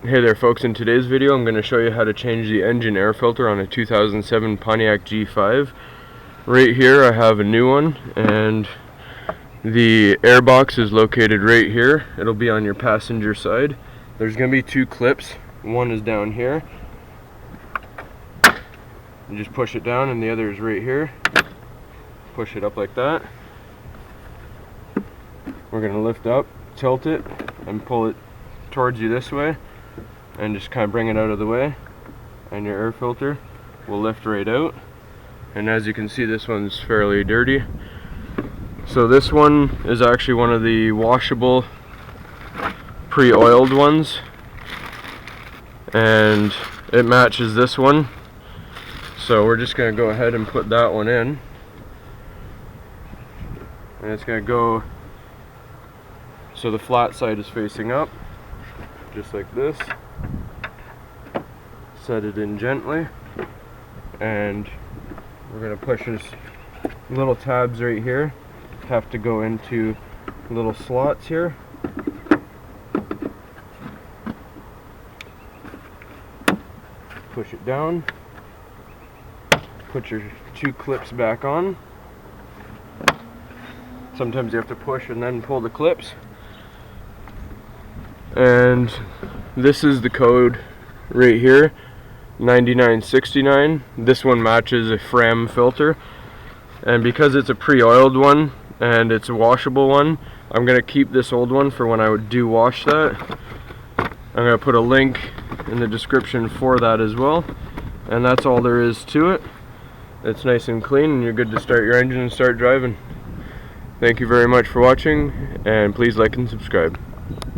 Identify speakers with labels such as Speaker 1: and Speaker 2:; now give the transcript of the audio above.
Speaker 1: Hey there folks, in today's video I'm going to show you how to change the engine air filter on a 2007 Pontiac G5. Right here I have a new one, and the air box is located right here. It'll be on your passenger side. There's going to be two clips. One is down here. You just push it down, and the other is right here. Push it up like that. We're going to lift up, tilt it, and pull it towards you this way, and just kind of bring it out of the way, and your air filter will lift right out. And as you can see, this one's fairly dirty. So this one is actually one of the washable pre-oiled ones, and it matches this one. So we're just going to go ahead and put that one in, and it's going to go so the flat side is facing up, just like this. Set it in gently, and we're going to push this little tabs right here, have to go into little slots here. Push it down, put your two clips back on. Sometimes you have to push and then pull the clips. And this is the code right here, 9969. This one matches a Fram filter, and because it's a pre-oiled one and it's a washable one, I'm going to keep this old one for when I would do wash that. I'm going to put a link in the description for that as well, and that's all there is to it. It's nice and clean, and you're good to start your engine and start driving. Thank you very much for watching, and please like and subscribe.